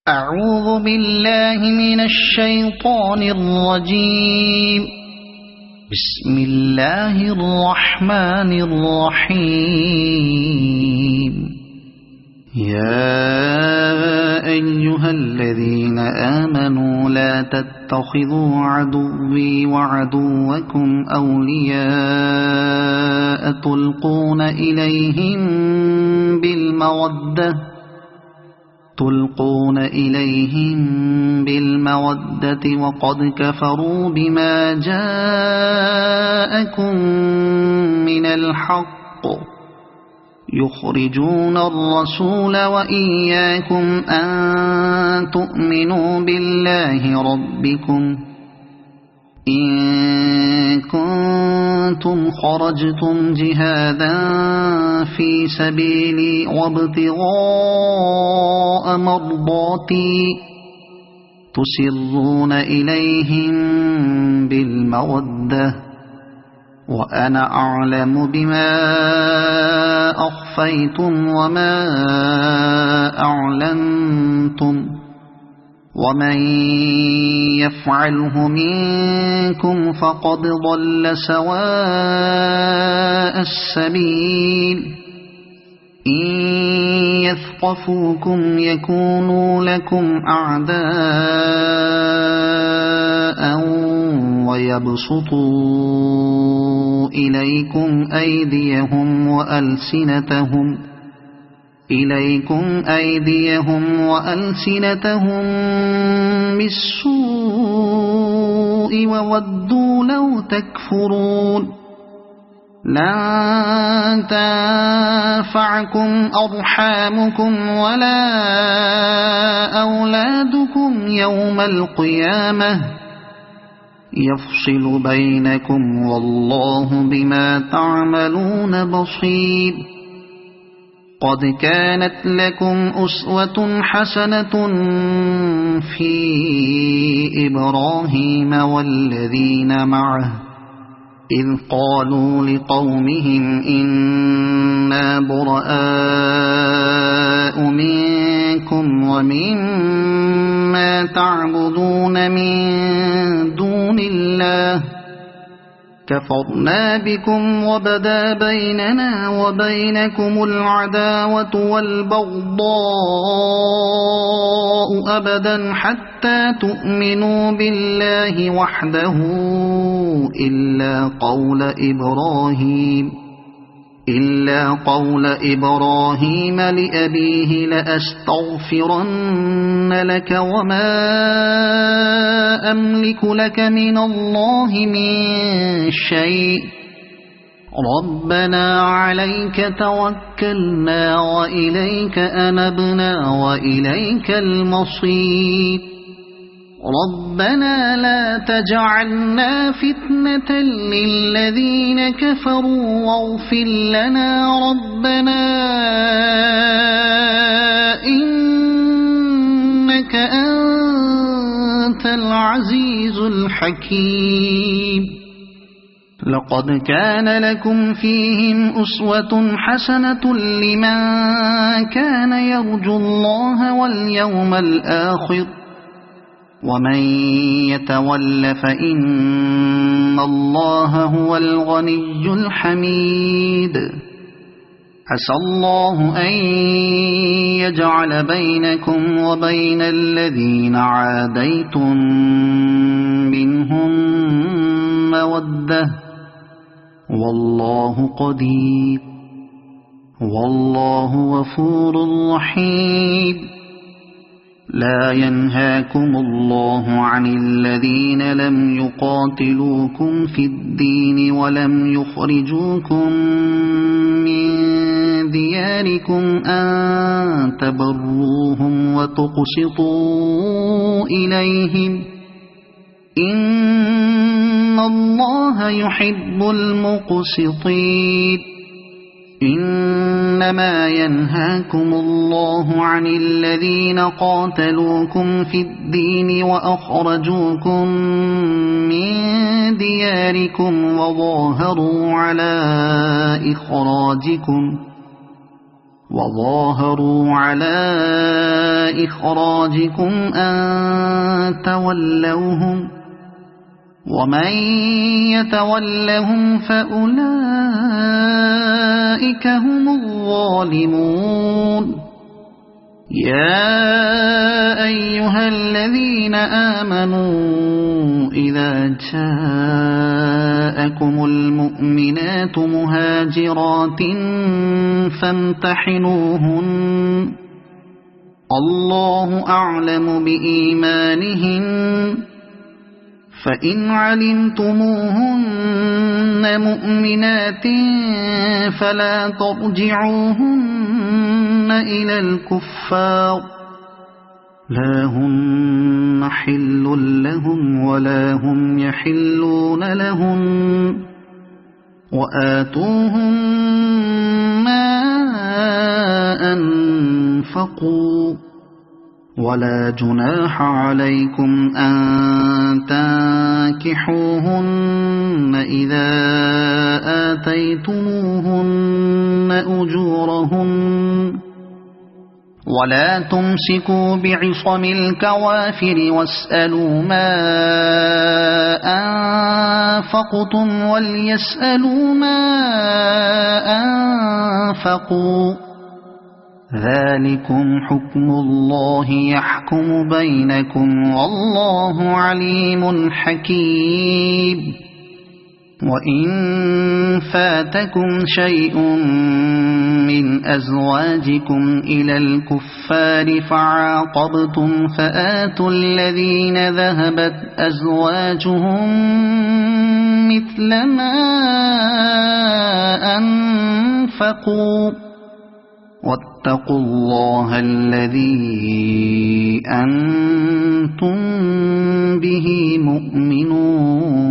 أعوذ بالله من الشيطان الرجيم. بسم الله الرحمن الرحيم. يا أيها الذين آمنوا لا تتخذوا عدوي وعدوكم أولياء تلقون إليهم بالمودة وقد كفروا بما جاءكم من الحق يخرجون الرسول وإياكم أن تؤمنوا بالله ربكم إن كنتم خرجتم جهادا في سبيلي وابتغاء مرضاتي تسرون إليهم بالمودة وأنا أعلم بما أخفيتم وما أعلنتم ومن يفعله منكم فقد ضل سواء السبيل. إن يثقفوكم يكونوا لكم أعداء ويبسطوا إليكم أيديهم وألسنتهم بالسوء وودوا لو تكفرون. لن تنفعكم أرحامكم ولا أولادكم يوم القيامة يفصل بينكم والله بما تعملون بصير. قد كانت لكم أسوة حسنة في إبراهيم والذين معه إذ قالوا لقومهم إنا براء منكم ومما تعبدون من دون الله كفرنا بكم وبدا بيننا وبينكم العداوة والبغضاء أبدا حتى تؤمنوا بالله وحده إلا قول إبراهيم لأبيه لأستغفرن لك وما أملك لك من الله من شيء ربنا عليك توكلنا وإليك أنبنا وإليك المصير. ربنا لا تجعلنا فتنة للذين كفروا واغفر لنا ربنا إنك أنت العزيز الحكيم. لقد كان لكم فيهم أسوة حسنة لمن كان يرجو الله واليوم الآخر ومن يتول فإن الله هو الغني الحميد. عسى الله أن يجعل بينكم وبين الذين عاديتم منهم مودة والله قدير والله غفور رحيم. لا ينهاكم الله عن الذين لم يقاتلوكم في الدين ولم يخرجوكم من دياركم أن تبروهم وتقسطوا إليهم إن الله يحب المقسطين. إنما ينهاكم الله عن الذين قاتلوكم في الدين وأخرجوكم من دياركم وظاهروا على وظاهروا على إخراجكم أن تولوهم ومن يتولهم فأولئك هم الظالمون يا أيها الذين آمنوا إذا جاءكم المؤمنات مهاجرات فامتحنوهن الله أعلم بإيمانهن فإن علمتموهن مؤمنات فلا ترجعوهن إلى الكفار لا هن حل لهم ولا هم يحلون لهم وآتوهم ما أنفقوا ولا جناح عليكم أن تنكحوهن إذا آتيتموهن أجورهن ولا تمسكوا بعصم الكوافر واسألوا ما أنفقتم وليسألوا ما أنفقوا ذلكم حكم الله يحكم بينكم والله عليم حكيم وإن فاتكم شيء من أزواجكم إلى الكفار فعاقبتم فآتوا الذين ذهبت أزواجهم مثل ما أنفقوا واتقوا الله الذي أنتم به مؤمنون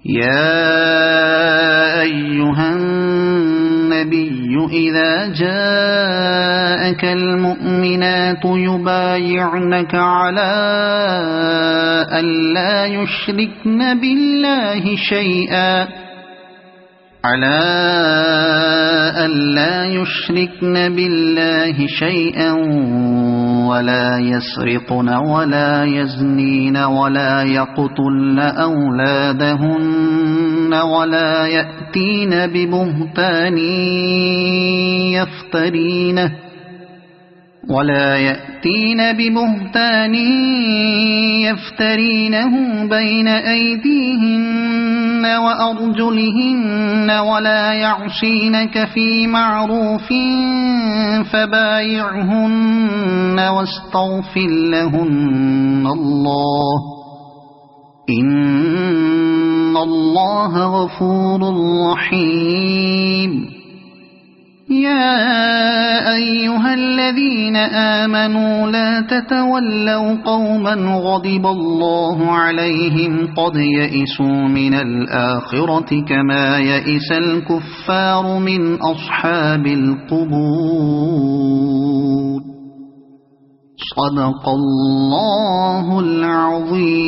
يا أيها النبي إذا جاءك المؤمنات يبايعنك على ألا يشركن بالله شيئا ولا يسرقن ولا يزنين ولا يقتلن أولادهن ولا يأتين ببهتان يفترينه بين أيديهن وأرجلهن ولا يعصينك في معروف فبايعهن واستغفر لهن الله إن الله غفور رحيم يا أيها الذين آمنوا لا تتولوا قوما غضب الله عليهم قد يئسوا من الآخرة كما يئس الكفار من أصحاب القبور صدق الله العظيم.